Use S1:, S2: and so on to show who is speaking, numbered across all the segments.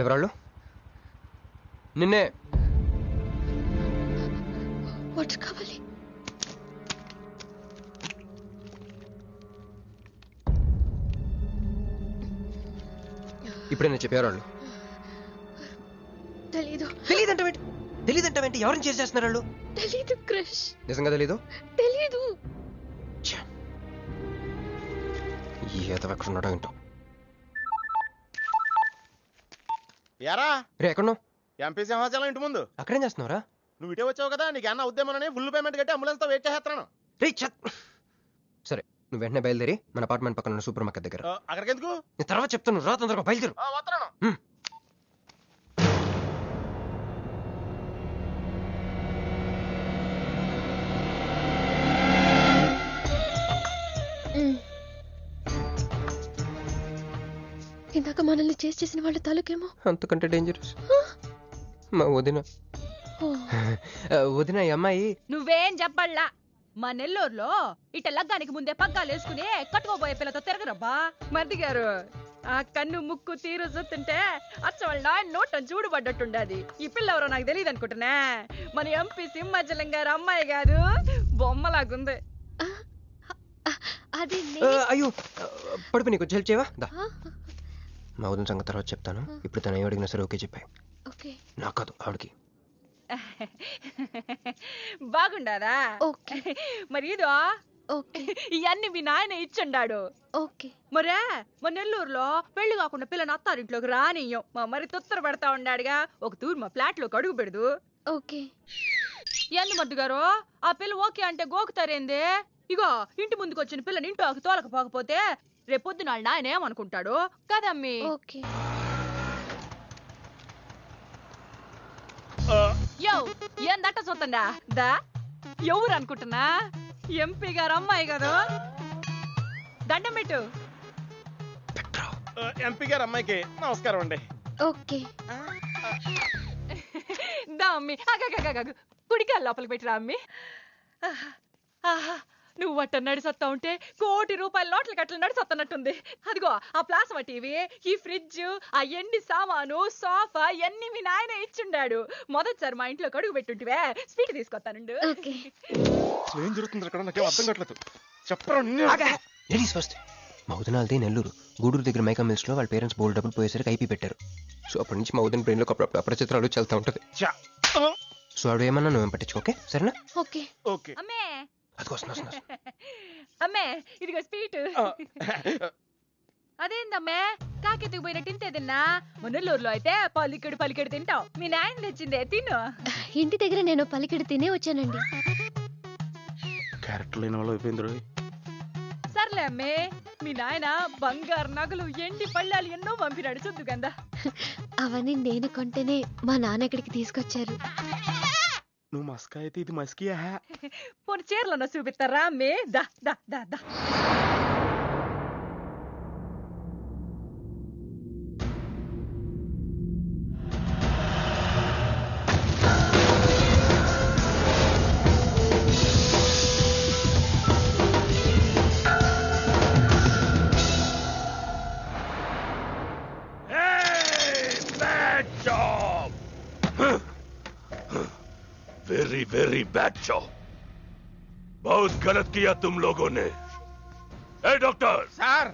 S1: ఎవరాళ్ళు? నిన్నే.
S2: వాటర్ కావాలి.
S1: ఇప్పుడే నేను చెప్పేవాళ్ళు.
S2: తెలీదు.
S1: తెలీదంటే ఎవరిని చేసేస్తున్నారు వాళ్ళు?
S2: తెలీదు క్రష్.
S1: నిజంగా తెలీదు?
S2: తెలీదు.
S1: ఏదో ఎక్కడ ఉన్నాడో ఏంటో.
S3: యారా
S1: రే ఎక్కడున్నావు?
S3: ఎంపీ సింహాచలం ఇంటి ముందు.
S1: అక్కడేం చేస్తున్నావురా?
S3: నువ్వు ఇటే వచ్చావు కదా, నీకు అన్న ఉద్యమని ఫుల్ పేమెంట్ కట్టి అంబులెన్స్ తో వెయిట్ చేస్తున్నాను.
S1: రే సరే, నువ్వు వెంటనే బయలుదేరి మన అపార్ట్మెంట్ పక్కన ఉన్న సూపర్ మార్కెట్ దగ్గర.
S3: అక్కడికి ఎందుకు?
S1: నేను తర్వాత చెప్తాను, రా తొందరగా బయలుదేరు.
S3: వస్తున్నాను.
S2: ఇందాక మనల్ని చేసిన వాళ్ళ తాలూకేమో
S1: అంతకంటే డేంజరస్. మా వదిన. వదిన ఈ అమ్మాయి.
S4: నువ్వేం చెప్పల్లా. మా నెల్లూరులో ఇట లగ్గానికి ముందే పగ్గాలు వేసుకుని కట్టుకోబోయే పిల్లతో తిరగరబ్బా. మర్ది గారు, ఆ కన్ను ముక్కు తీరు చూస్తుంటే అచ్చ వాళ్ళ నాయన నోట చూడుబడ్డట్టుండది. ఈ పిల్ల ఎవరో నాకు తెలియదు అనుకుంటున్నా. మన ఎంపీ సింహాచలం గారు అమ్మాయి కాదు, బొమ్మలాగుంది.
S1: అయ్యో పడుపు, నీకు హెల్ప్ చేయవా? మా వదిన సంగతి తర్వాత చెప్తాను. ఇప్పుడు తను ఏం అడిగినా సరే ఓకే చెప్పాయి. నాకు కాదు, ఆవిడకి.
S4: బాగుండారా? మరి ఇదో ఇవన్నీ మీ నాయన ఇచ్చుండాడు. మరే మా నెల్లూరులో పెళ్లి కాకుండా పిల్లని అత్తారింట్లోకి రానియ్యం. మా మరి తొత్తర పెడతా ఉండాడుగా, ఒక తూరు మా ఫ్లాట్ లోకి అడుగు పెడదు. ఎందు మద్దు గారు, ఆ పిల్ల ఓకే అంటే గోకుతారేంది? ఇగో ఇంటి ముందుకు వచ్చిన పిల్లని ఇంటి తోలకపోకపోతే రేపొద్దున వాళ్ళ నాయన ఏమనుకుంటాడు కదమ్మీ? యో ఏందట్ట చూతండా దా, ఎవరు అనుకుంటున్నా? ఎంపీ గారు అమ్మాయి కదా. దండం పెట్టు.
S3: ఎంపీ గారు అమ్మాయికి నమస్కారం అండి.
S4: దా అమ్మి, కుడికాయలు లోపలికి పెట్టిరా అమ్మి. నువ్వు అట్ట నడిసొత్తా ఉంటే ₹1 కోటి నోట్ల కట్టలు నడిసొత్తనట్టుంది. అదిగో ఆ ప్లాస్మా టీవీ, ఈ ఫ్రిడ్జ్, ఆ ఎన్ని సామాను, సోఫా ఎన్ని మీ నాయన ఇచ్చుండాడు. మొదటిసారి మా ఇంట్లో కడుగు పెట్టుంటివే, స్వీట్ తీసుకొస్తానుండు.
S3: ఏం జరుగుతుంది అక్కడ? నాకేం అర్థం కావట్లేదు. చెప్పరా.
S1: ఫస్ట్ మా వదినాలది నెల్లూరు. గూడూరు దగ్గర మైకా మిల్స్ లో వాళ్ళ పేరెంట్స్ బోల్డ్ డబ్బులు పోయేసరికి ఐపీ పెట్టారు. సో అప్పటి నుంచి మా వదిన బ్రెయిన్ లో అపరిచిత్రాలు చల్తా ఉంటది. సో ఆవిడ ఏమన్నా నువ్వేం పట్టించు, ఓకే? సరేనా?
S4: అమ్మే
S1: అది
S4: అమ్మే, ఇదిగో స్వీట్. అదేందమ్మే కాకెత్తుకు పోయిన తింటే తిన్నా? మునల్లూరులో అయితే పలికెడు తింటావు. మీ నాయన తెచ్చిందే తిను.
S2: ఇంటి దగ్గర నేను పలికెడు తినే వచ్చానండి.
S3: క్యారెక్టర్ లేని వాళ్ళు అయిపోయింది.
S4: సర్లే అమ్మే, మీ నాయన బంగారు నగలు, ఎండి పళ్ళాలు ఎన్నో పంపినాడు చూద్దు కదా.
S2: అవన్నీ నేను కొంటేనే మా నాన్న ఇక్కడికి తీసుకొచ్చారు.
S3: నువ్వు మస్కా అయితే ఇది మస్కియా?
S4: పోనీ చీరలో చూపిస్తారా అమ్మే? దా దా దా దా.
S5: वेरी वेरी बैड जॉब, बहुत गलत किया तुम लोगों ने. ए डॉक्टर
S6: సార్,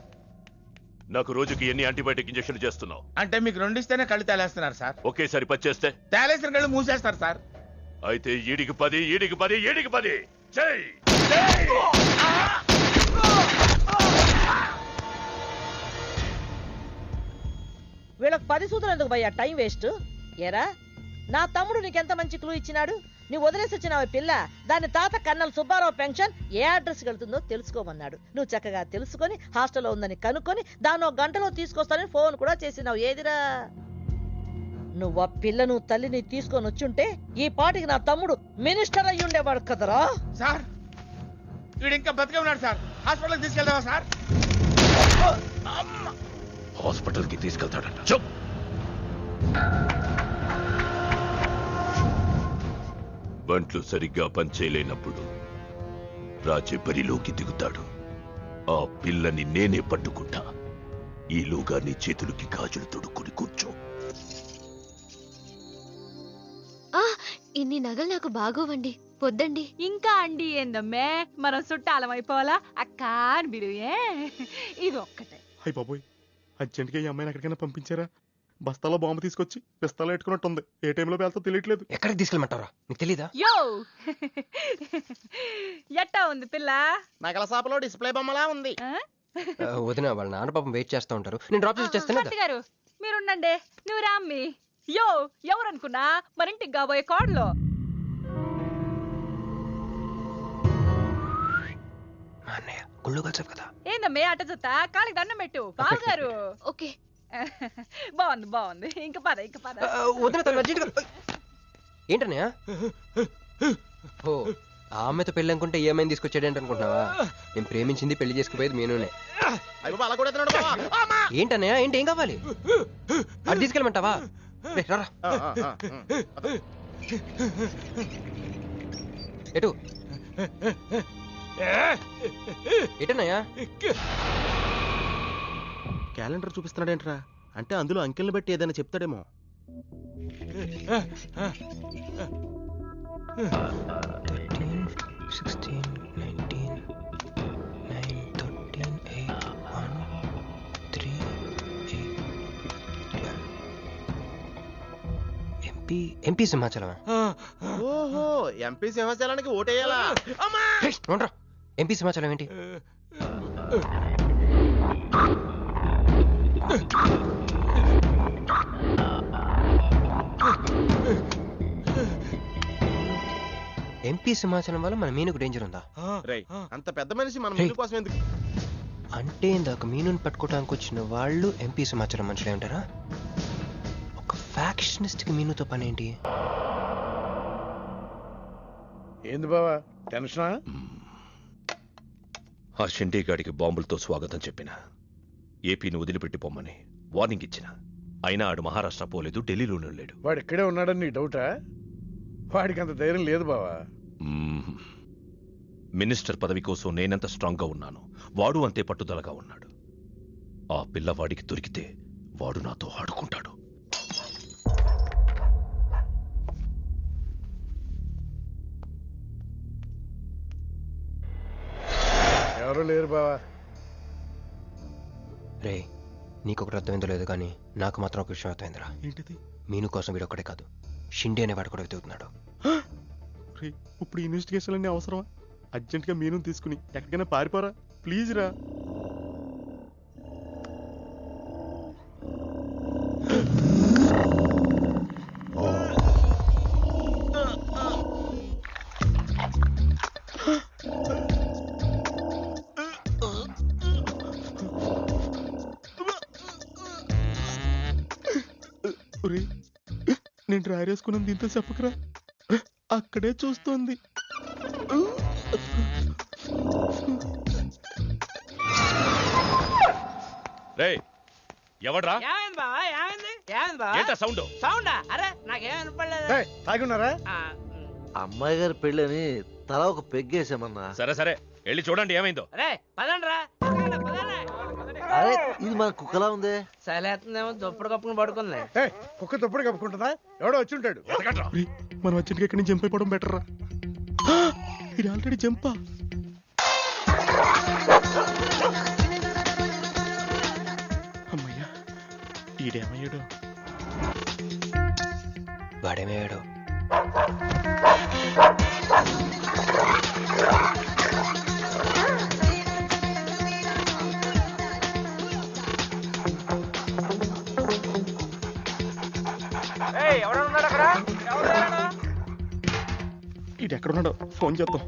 S5: నాకు రోజుకి ఎన్ని యాంటీబయాటిక్ ఇంజెక్షన్లు చేస్తున్నావు?
S6: అంటే మీకు 2 ఇస్తేనే కళ్ళు తేలేస్తున్నారు సార్.
S5: ఒకేసారి 10 చేస్తే
S6: తేలేసిన కళ్ళు మూసేస్తారు సార్.
S5: అయితే ఈడికి 10 చెయ్.
S7: వీళ్ళకి 10 సూత్రం ఎందుకు భయ్యా, టైం వేస్ట్. ఏరా నా తమ్ముడు నీకెంత మంచి క్లూ ఇచ్చినాడు. నువ్వు వదిలేసి వచ్చినావు పిల్ల, దాని తాత కన్నల సుబ్బారావు పెన్షన్ ఏ అడ్రస్ వెళ్తుందో తెలుసుకోమన్నాడు. నువ్వు చక్కగా తెలుసుకొని హాస్టల్లో ఉందని కనుక్కొని దాన్ని 1 గంటలో తీసుకొస్తానని ఫోన్ కూడా చేసినావు. ఏదిరా, నువ్వు ఆ పిల్లను తల్లిని తీసుకొని వచ్చుంటే ఈ పాటికి నా తమ్ముడు మినిస్టర్ అయ్యి ఉండేవాడు కదరా.
S6: సార్, వీడు ఇంకా బతికే ఉన్నాడు సార్. హాస్పిటల్కి తీసుకెళ్దామా సార్?
S5: హాస్పిటల్ కి తీసుకెళ్తాడంట. చెప్. బంట్లు సరిగ్గా పనిచేయలేనప్పుడు రాజే బరిలోకి దిగుతాడు. ఆ పిల్లని నేనే పట్టుకుంటా. ఈలోగా నీ చేతులకి గాజులు తొడుక్కుని కూర్చో.
S2: ఇన్ని నగలు నాకు బాగోవండి, వద్దండి.
S4: ఇంకా అండి ఏందమ్మే, మనం చుట్టాలం అయిపోవాలా? అక్క అని బిలువే. ఇది ఒక్కటే.
S3: అయ్యి బాబోయ్, అర్జెంట్గా ఈ అమ్మాయిని ఎక్కడికైనా పంపించారా? బస్తాలో బాంబు తీసుకొచ్చి పిస్తాలో పెట్టుకున్నట్టుంది. ఏ టైంలో వెళ్తా తెలియట్లేదు.
S1: ఎక్కడికి తీసుకెళ్ళమంటారా? నీకు తెలీదా?
S4: యో ఎట్టా ఉంది పిల్ల?
S6: నగల షాపులో డిస్ప్లే బొమ్మలా ఉంది.
S1: వదిన, వాళ్ళ నాన్న పాపం వెయిట్ చేస్తూ ఉంటారు. నేను డ్రాప్ చేసి చేస్తాను కదా.
S4: గారు మీరుండండి, నువ్వు రామ్మి. యో ఎవరనుకున్నా మరింటికి కాబోయే కోడలో.
S1: మా అన్నయ్య గుళ్ళు కలిసావు కదా.
S4: ఏందమ్మే అట్ట జొత్త, కాలికి దండం పెట్టు. బావగారు
S2: ఓకే.
S4: బాగుంది బాగుంది. ఇంక పద ఇంక పద.
S1: వదిన, తను అర్జెంట్గా. ఏంటన్నయ్య? ఓ, ఆ అమ్మాయితో పెళ్ళి అనుకుంటే ఏ అమ్మాయిని తీసుకొచ్చాడేంటి అనుకుంటున్నావా? నేను ప్రేమించింది పెళ్లి చేసుకుపోయేది మీనునే. ఏంటన్నయ్య? ఏంటి, ఏం కావాలి? అది తీసుకెళ్ళమంటావా? రారా. ఎటు ఎటన్నయ్యా?
S6: క్యాలెండర్ చూపిస్తున్నాడేంట్రా? అంటే అందులో అంకెల్ని బట్టి ఏదైనా చెప్తాడేమో.
S1: 16, 19, 9, 13, 8, 1, 3, 8, 12. ఎంపీ సింహాచలం.
S6: ఓహో, ఎంపీ సింహాచలానికి ఓటేయాలా?
S1: ఎంపీ సింహాచలం ఏంటి? ఎంపీ సింహాచలం వల్ల మన మీనుకు డేంజర్ ఉందా?
S6: అంత పెద్ద మనిషి మన మీను కోసం ఎందుకు?
S1: అంటే ఇందాక మీనుని పట్టుకోవడానికి వచ్చిన వాళ్ళు ఎంపీ సింహాచలం మనుషులే ఉంటారా? ఒక ఫ్యాక్షనిస్ట్ కి మీనుతో పని ఏంటి?
S8: ఏంది బావా టెన్షనా?
S5: ఆ షిండే గాడికి బాంబులతో స్వాగతం చెప్పిన, ఏపీని వదిలిపెట్టి పొమ్మని వార్నింగ్ ఇచ్చిన. అయినా ఆడు మహారాష్ట్ర పోలేదు, ఢిల్లీలోనే లేడు.
S8: వాడు ఇక్కడే ఉన్నాడని నీ డౌటా? వాడికి అంత ధైర్యం లేదు బావా.
S5: మినిస్టర్ పదవి కోసం నేనెంత స్ట్రాంగ్ గా ఉన్నాను, వాడు అంతే పట్టుదలగా ఉన్నాడు. ఆ పిల్లవాడికి దొరికితే వాడు నాతో ఆడుకుంటాడు.
S8: ఎవరు లేరు బావా.
S1: రే, నీకొకటి అర్థమైందో లేదు కానీ నాకు మాత్రం ఒక విషయం అర్థమైందిరా.
S3: ఏంటిది?
S1: మీను కోసం వీడు ఒక్కడే కాదు, షిండే అనేవాడు కూడా వెతుకుతున్నాడు.
S3: ఇప్పుడు ఇన్వెస్టిగేషన్ అన్ని అవసరమా? అర్జెంట్గా మీను తీసుకుని ఎక్కడికైనా పారిపోరా ప్లీజ్ రా. నేను డ్రైర్ వేసుకున్నాను, దీంతో చెప్పకరా. అక్కడే చూస్తోంది.
S5: ఎవడ్రా?
S8: తాగున్నారా?
S9: అమ్మాయి గారి పెళ్ళని తల ఒక పెగ్గేసామన్నా.
S5: సరే సరే, వెళ్ళి చూడండి ఏమైందో.
S9: అరే, ఇది మన కుక్కలా ఉంది.
S7: సలేతుందేమో దుప్పుడు కప్పుకుని పడుకుంది.
S8: కుక్క తప్పుడు కప్పుకుంటుందా? ఎవడో వచ్చి ఉంటాడు.
S3: మనం అర్జెంట్గా ఇక్కడి నుంచి జంప్ అయిపోవడం బెటర్ రా. ఇది ఆల్రెడీ జంపా. అమ్మయ్యా, ఈడేమయ్యాడు?
S1: వాడేమయ్యాడు?
S3: ఇది ఎక్కడున్నాడో ఫోన్ చేద్దాం.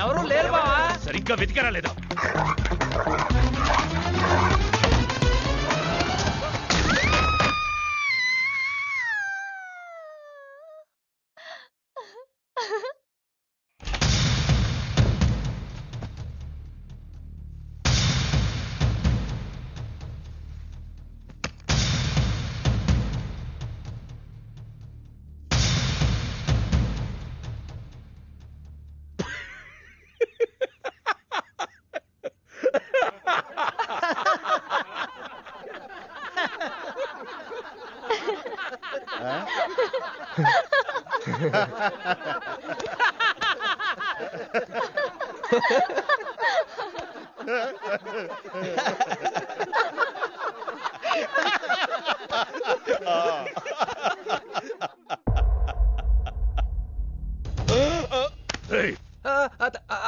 S6: ఎవరు లేరు బావా.
S5: సరిగ్గా వెతికారా లేదా? ఏయ్,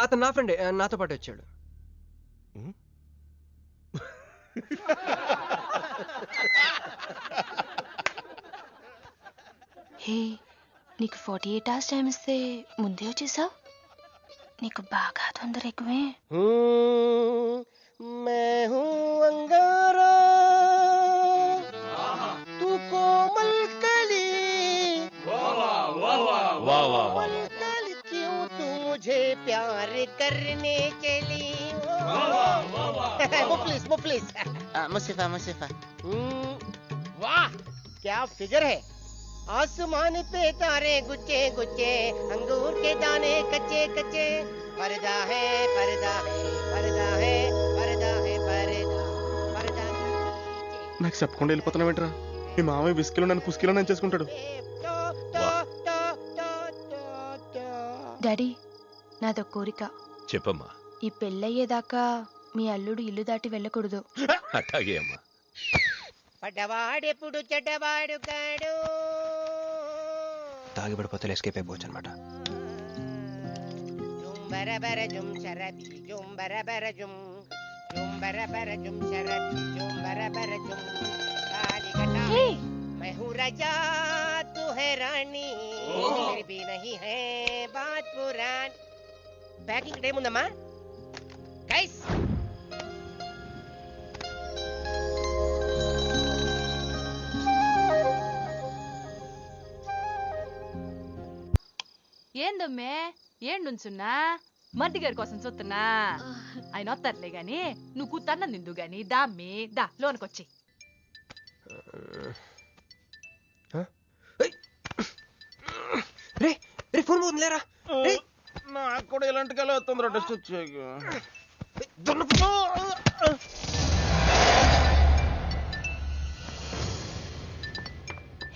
S1: అతను నా ఫ్రెండే, నాతో పాటు వచ్చాడు.
S10: హే, నీకు 48 hours టైం ఇస్తే ముందే వచ్చేసావు. నీకు బాగా తొందర ఎక్కువే.
S11: मैं हूँ अंगारा तू कोमल कली कोमल कली क्यों तू मुझे प्यार करने चली मुफलिस मुसीफा मुसीफा वाह क्या फिगर है आसमान पे तारे गुच्चे गुच्चे अंगूर के दाने कच्चे कच्चे पर्दा है पर्दा है पर्दा है पर्दा है पर्दा पर्दा
S3: నాకు చెప్పకుండా వెళ్ళిపోతున్నావు ఏంట్రా? మీ మామయ్య విస్కిలో నన్ను పుస్కిలో నన్ను చేసుకుంటాడు.
S10: డాడీ, నాదో కోరిక.
S5: చెప్పమ్మా.
S10: ఈ పెళ్ళయ్యేదాకా మీ అల్లుడు ఇల్లు దాటి వెళ్ళకూడదు.
S5: అట్లాగే అమ్మా.
S11: పడ్డవాడెప్పుడు చెడ్డవాడు కాడు.
S1: తాగి పడిపోతే ఎస్కేప్ అయిపోవచ్చు అనమాట.
S11: బరబర జుమ్ శరబి జుమ్ బరబర జుమ్ జుమ్ బరబర జుమ్ శరబి జుమ్ బరబర జుమ్ కాలికట मैं हूँ राजा तू है रानी फिर भी नहीं है बात पुरानी. ప్యాకింగ్ టైం ఉందమ్మా గైస్.
S4: ఏందమ్మే ఏం నుంచున్నా? మర్ది గారి కోసం చూస్తున్నా. ఆయన వస్తారులే గాని నువ్వు కూతన్న నిందు గాని దామ్మి దా లోనకొచ్చి.
S1: రే రే ఫోన్ పోతుందిలేరా.
S6: నాకు కూడా ఇలాంటి కళ తొందర డస్ట్ వచ్చాయి.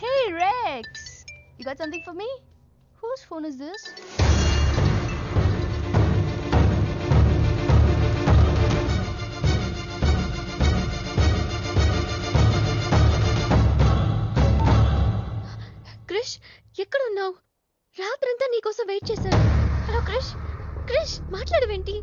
S10: Hey Rex, you got something for me? Whose phone is this?
S2: Krish, ఎక్కడున్నావు? రాత్రంతా నీకోసం వెయిట్ చేశాను. హలో క్రిష్, క్రిష్ మాట్లాడవేంటి?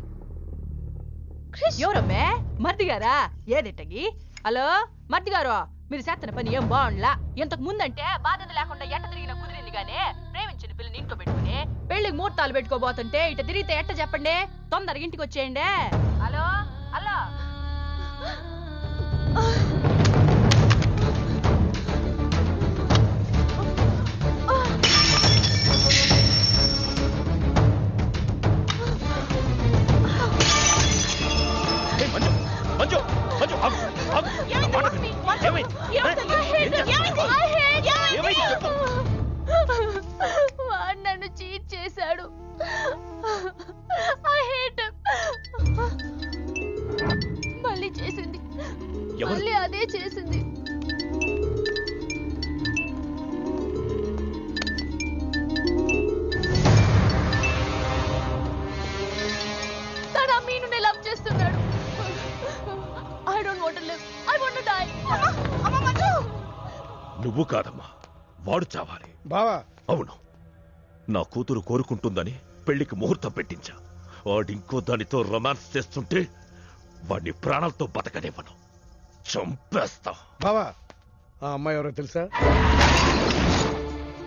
S2: క్రిష్,
S4: ఎవరమ్మే? మర్ది గారా? ఏదిట్టగి? హలో మర్ది గారు, మీరు చేస్తున్న పని ఏం బాగుండ్లా. ఇంతకు ముందంటే బాధ్యత లేకుండా ఎట్ట తిరిగిన కుదిరింది గానే ప్రేమించిన పిల్లని ఇంట్లో పెట్టుకుని పెళ్లికి ముహూర్తాలు పెట్టుకోబోతుంటే ఇట తిరిగితే ఎట్ట చెప్పండి? తొందరగా ఇంటికి వచ్చేయండి. Hello hello.
S5: మంజు మంజు
S10: వాడు నన్ను చీట్ చేశాడు. I hate him. మళ్ళీ చేసింది, మళ్ళీ అదే చేసింది. తన మీనునే లవ్ చేస్తున్నాడు. I don't want to live. I want to die. అమ్మా మంజు.
S5: నువ్వు కాదమ్మా, వాడు చావాలి.
S8: బావా.
S5: అవును, నా కూతురు కోరుకుంటుందని పెళ్లికి ముహూర్తం పెట్టించా. వాడింకో దానితో రొమాన్స్ చేస్తుంటే వాడిని ప్రాణాలతో బతకనివ్వను, చంపేస్తా.
S8: బావా, ఆ అమ్మాయి ఎవరో తెలుసా?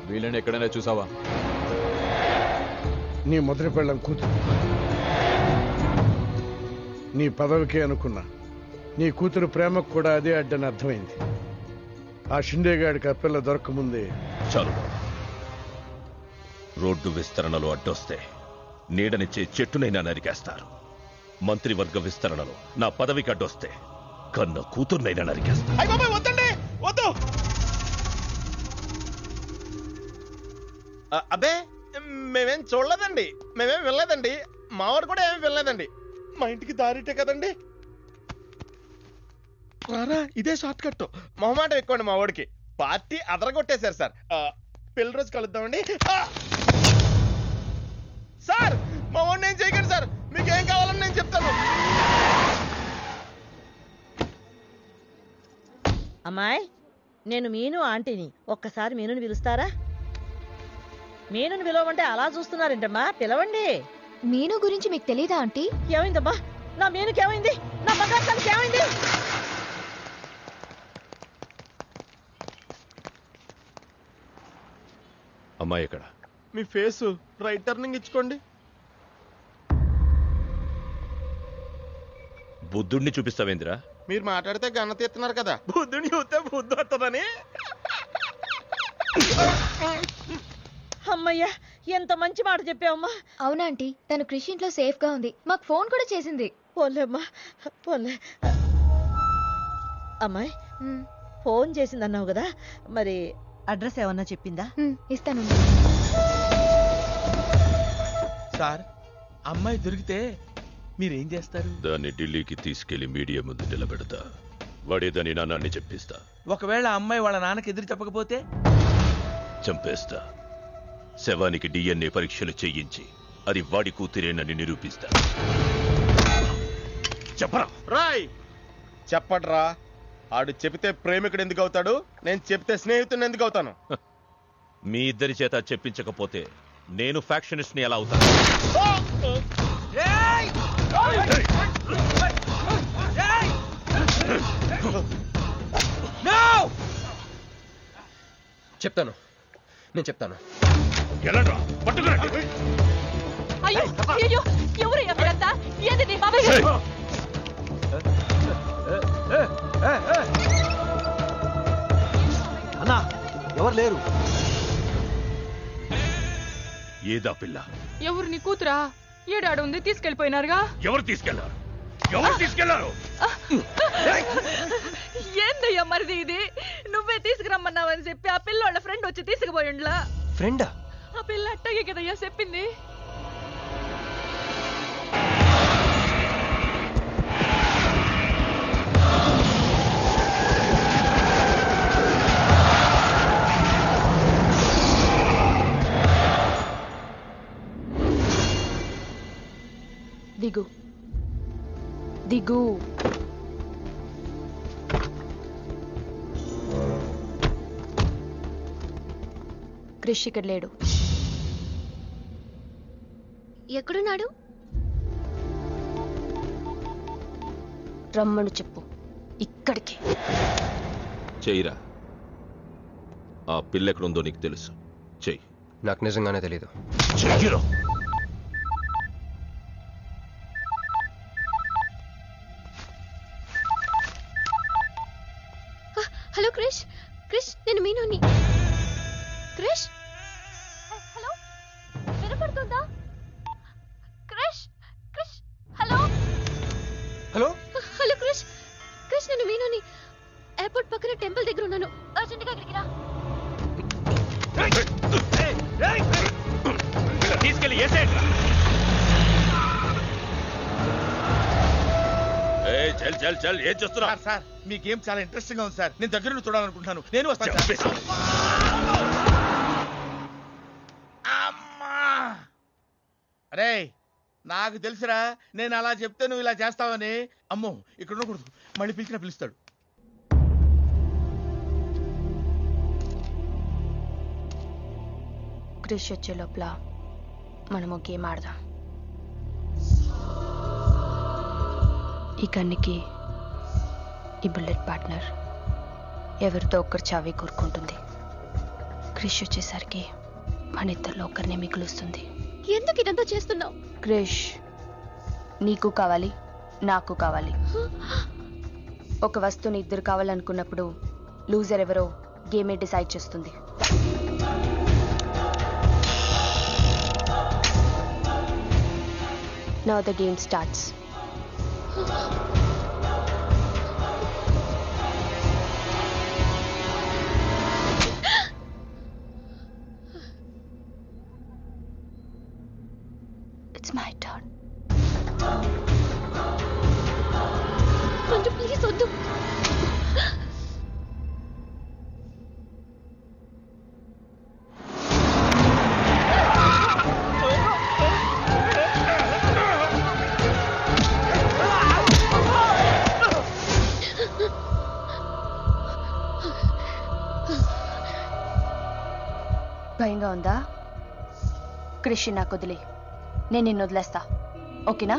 S12: వీళ్ళని ఎక్కడైనా చూసావా?
S8: నీ మొదటి పెళ్ళం కూతురు. నీ పదవికే అనుకున్నా, నీ కూతురు ప్రేమకు కూడా అదే అడ్డని అర్థమైంది. ఆ షిండేగాడికి ఆ పిల్ల దొరకముందే.
S5: చాలు, రోడ్డు విస్తరణలో అడ్డొస్తే నీడనిచ్చే చెట్టునైనా నరికేస్తారు. మంత్రివర్గ విస్తరణలో నా పదవికి అడ్డొస్తే కన్న కూతుర్నైనా నరికేస్తారు.
S6: వద్దండి, వద్దు. అబ్బే, మేమేం చూడలేదండి, మేమేం వెళ్ళలేదండి. మావాడు కూడా ఏమీ వెళ్ళలేదండి. మా ఇంటికి దారిటే కదండి. రారా, ఇదే షార్ట్ కట్. మొహమాట ఎక్కువండి మా వాడికి. పార్టీ అదరగొట్టేశారు సార్. పెళ్లి రోజు కలుద్దామండి.
S7: అమ్మాయి, నేను మీను ఆంటీని. ఒక్కసారి మీనుని పిలుస్తారా? మీనుని పిలవమంటే అలా చూస్తున్నారేంటమ్మా? పిలవండి.
S2: మీను గురించి మీకు తెలీదా ఆంటీ?
S7: ఏమైందమ్మా? నా మీనుకి ఏమైంది? నా బంగారు ఏమైంది?
S5: అమ్మాయి ఎక్కడ?
S6: మీ ఫేస్ రైట్ టర్నింగ్ ఇచ్చుకోండి.
S5: బుద్ధుడిని చూపిస్తావేంద్రా?
S6: మీరు మాట్లాడితే గన్న తీస్తున్నారు కదా, బుద్ధుని చూస్తే బుద్ధి వస్తుందని.
S7: అమ్మయ్యా, ఎంత మంచి మాట చెప్పావమ్మా.
S2: అవునా ఆంటీ, తను కృషి ఇంట్లో సేఫ్ గా ఉంది. మాకు ఫోన్ కూడా చేసింది.
S7: పోలేమ్మా, పోలే. అమ్మాయి, ఫోన్ చేసిందన్నావు కదా, మరి అడ్రస్ ఏమన్నా చెప్పిందా?
S2: ఇస్తాను
S6: సార్. అమ్మాయి దొరికితే మీరేం చేస్తారు?
S5: దాన్ని ఢిల్లీకి తీసుకెళ్లి మీడియా ముందు నిలబెడతా. వాడేదని నాన్నని చెప్పిస్తా.
S6: ఒకవేళ అమ్మాయి వాళ్ళ నాన్నకి ఎదురు చెప్పకపోతే
S5: చంపేస్తా. శవానికి DNA పరీక్షలు చేయించి అది వాడి కూతురేనని నిరూపిస్తా. చెప్పరా?
S6: రాయ్ చెప్పడ్రా. ఆడు చెబితే ప్రేమికుడు ఎందుకు అవుతాడు? నేను చెప్తే స్నేహితుడిని ఎందుకు అవుతాను?
S5: మీ ఇద్దరి చేత చెప్పించకపోతే నేను ఫ్యాక్షనిస్ట్ ని ఎలా అవుతాను?
S1: చెప్తాను, నేను చెప్తాను.
S10: అయ్యో అయ్యో, ఎవరు ఎవరంతా? ఏది నీ బాబాయ్ గారు?
S9: అన్నా, ఎవరు లేరు.
S5: ఏదా పిల్ల?
S4: ఎవరు నీ కూతురా? ఏడాడు ఉంది, తీసుకెళ్లిపోయినారుగా.
S5: ఎవరు తీసుకెళ్లారు? ఎవరు తీసుకెళ్లారు?
S4: ఏందయ్యా మరిది ఇది? నువ్వే తీసుకురమ్మన్నావని చెప్పి ఆ పిల్లోళ్ళ ఫ్రెండ్ వచ్చి తీసుకుపోయిండ్లా.
S1: ఫ్రెండా?
S4: ఆ పిల్ల అట్టగే కదయ్యా చెప్పింది. దిగు దిగు. క్రిష్ ఇక్కడ లేడు.
S2: ఎక్కడున్నాడు?
S4: రమ్మను చెప్పు ఇక్కడికి.
S5: చెయ్యిరా. ఆ పిల్ల ఎక్కడుందో నీకు తెలుసు. చెయ్యి.
S1: నాకు నిజంగానే తెలీదు.
S5: చెయ్యిరా.
S2: హలో క్రిష్, క్రిష్ నేను మీనుని. క్రిష్, హలో, వినపడుతుందా? Krish, Krish, hello
S1: hello
S2: hello Krish, Krish నేను మీనుని. ఎయిర్పోర్ట్ పక్కన టెంపుల్ దగ్గర ఉన్నాను. అర్జెంట్గా అక్కడికి రా.
S5: తీసుకెళ్ళి ఏసేయండి. చల్ చల్ చల్. ఏం చేస్తున్నా?
S6: సార్ మీ గేమ్ చాలా ఇంట్రెస్టింగ్ గా ఉంది సార్. నేను దగ్గర చూడాలనుకుంటున్నాను. నేను వస్తాను. అమ్మా, అరే నాకు తెలుసురా, నేను అలా చెప్తే నువ్వు ఇలా చేస్తావని. అమ్మో, ఇక్కడ ఉండకూడదు. మళ్ళీ పిలిచినా పిలుస్తాడు.
S4: క్రిష్ వచ్చే లోపల మనము గేమ్ ఆడదాం. ఈ కన్నికి ఈ బుల్లెట్ పార్ట్నర్ ఎవరితో ఒక్కరు చావే కోరుకుంటుంది. క్రిష్ వచ్చేసరికి మన ఇద్దరిలో ఒకరినే మిగులుస్తుంది.
S2: ఎందుకు ఇదంతా చేస్తున్నావు?
S4: క్రిష్ నీకు కావాలి, నాకు కావాలి. ఒక వస్తువుని ఇద్దరు కావాలనుకున్నప్పుడు లూజర్ ఎవరో గేమే డిసైడ్ చేస్తుంది. Now the game starts. It's my turn.
S2: కొంచెం ప్లీజ్ వద్దు.
S10: భయంగా ఉందా? క్రిష్ నాకు వదిలే, నేను నిన్ను వదిలేస్తా, ఓకేనా?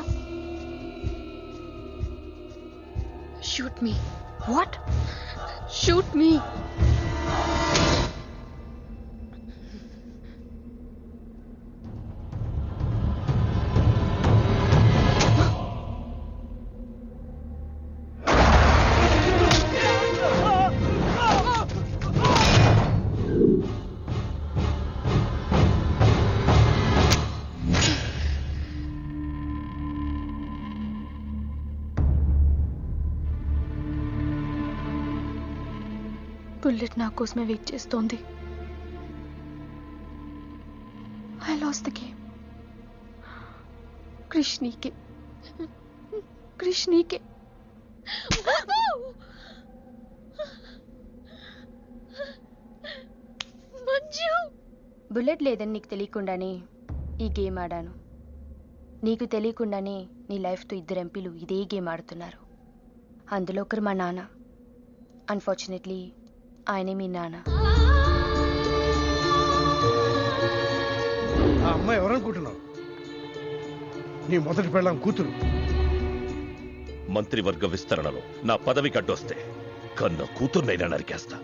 S2: Shoot me.
S10: What?
S2: Shoot me.
S10: Bullet నా కోసమే వెయిట్ చేస్తోంది. I lost the game. Krish నీకే, క్రిష్ నీకే.
S2: మంజు,
S10: బుల్లెట్ లేదని నీకు తెలియకుండానే ఈ గేమ్ ఆడాను. నీకు తెలియకుండానే నీ లైఫ్తో 2 ఎంపీలు ఇదే గేమ్ ఆడుతున్నారు. అందులో ఒకరు మా నాన్న. అన్ఫార్చునేట్లీ ఆయనే మీ నాన్న.
S8: ఆ అమ్మాయి ఎవరనుకుంటున్నావు? నీ మొదటి పెళ్ళాం కూతురు.
S5: మంత్రివర్గ విస్తరణలో నా పదవి కట్టొస్తే కన్న కూతుర్నైనా నరికేస్తా.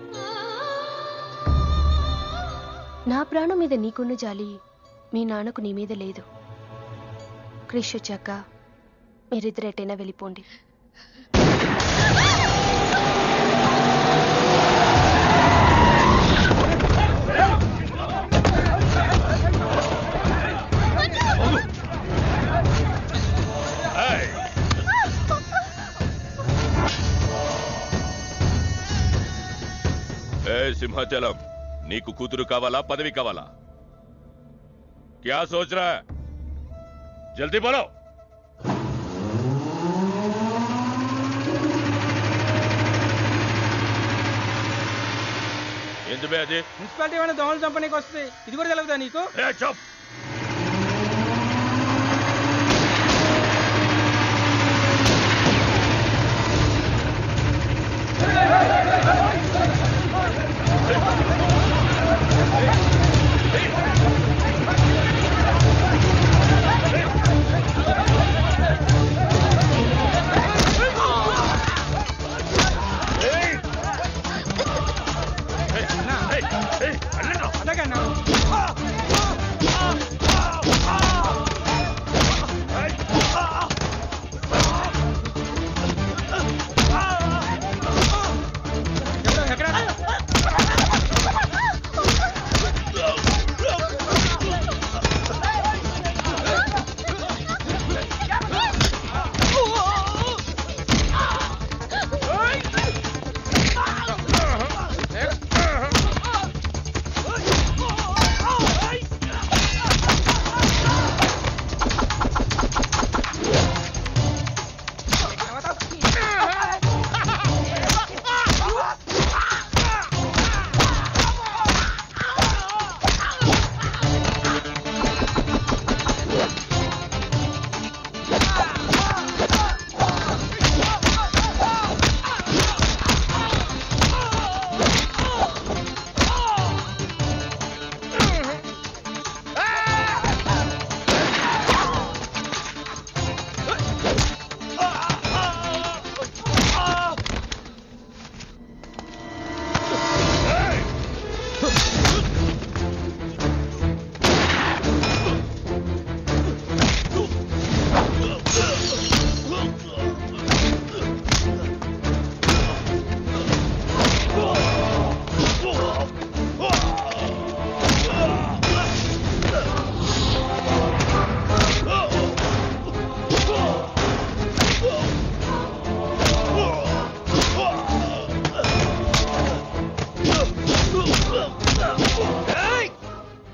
S10: నా ప్రాణం మీద నీకున్న జాలి మీ నాన్నకు నీ మీద లేదు. క్రిష్ వచ్చాక మీరిద్దరు ఎటైనా వెళ్ళిపోండి.
S5: సింహాచలం, నీకు కూతురు కావాలా, పదవి కావాలా? క్యా సోచ్ రా? జల్దీ బోలో. ఎందుకు అది?
S12: మున్సిపాలిటీ ఏమైనా దోమలు చంపనీకి వస్తుంది, ఇది కూడా తెలుగుదా నీకు?
S5: చప్.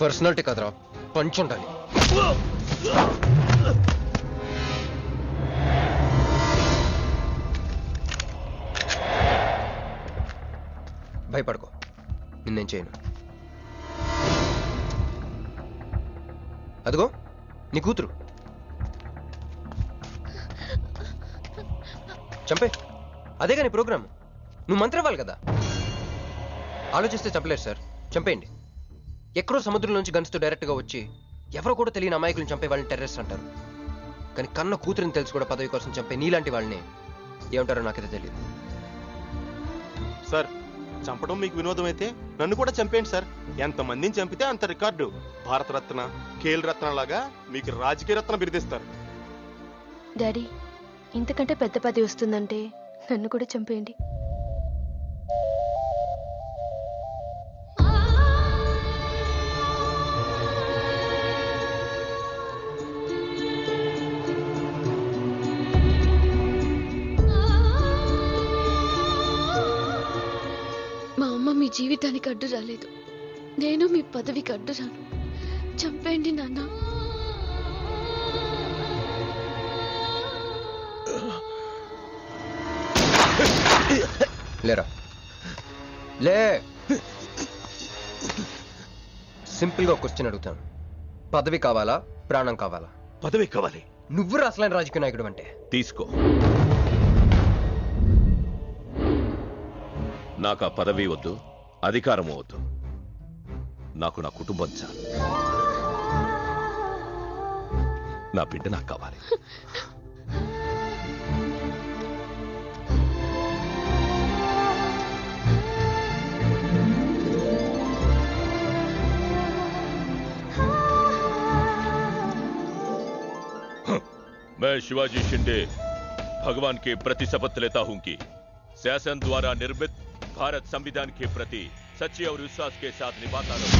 S1: పర్సనాలిటీ కదరా, పంచ్ ఉండాలి. భయపడుకో, నిన్నేం చేయను. అదిగో నీ కూతురు, చంపే. అదేగా నీ ప్రోగ్రామ్. నువ్వు మంత్రి అవ్వాలి కదా. ఆలోచిస్తే చంపలేరు సార్, చంపేయండి. ఎక్కడో సముద్రం నుంచి గన్స్తో డైరెక్ట్గా వచ్చి ఎవరో కూడా తెలియని అమాయకులను చంపే వాళ్ళని టెర్రరిస్ట్ అంటారు. కానీ కన్న కూతురిని తెలుసు కూడా పదవి కోసం చంపే నీలాంటి వాళ్ళని ఏమంటారో నాకైతే తెలియదు.
S3: సార్ చంపడం మీకు వినోదం అయితే నన్ను కూడా చంపేయండి సార్. ఎంతమందిని చంపితే అంత రికార్డు. భారతరత్న, ఖేల్ రత్న లాగా మీకు రాజకీయ రత్న బిరుదిస్తారు.
S10: డాడీ, ఇంతకంటే పెద్ద పదవి వస్తుందంటే నన్ను కూడా చంపేయండి.
S2: మా అమ్మ మీ జీవితానికి అడ్డు రాలేదు, నేను మీ పదవికి అడ్డు రాను. చంపేయండి నాన్న.
S1: లేరా లే. సింపుల్ గా క్వశ్చన్ అడుగుతాను, పదవి కావాలా ప్రాణం కావాలా?
S5: పదవి కావాలి.
S1: నువ్వు అసలైన రాజకీయ నాయకుడు అంటే
S5: తీసుకో. నాకు ఆ పదవి వద్దు, అధికారము వద్దు. నాకు నా కుటుంబం చాలు. నా బిడ్డ నాకు కావాలి. मैं शिवाजी शिंदे भगवान के प्रति शपथ लेता हूं कि शासन द्वारा निर्मित भारत संविधान के प्रति सच्चे और विश्वास के साथ निभाता रहूं।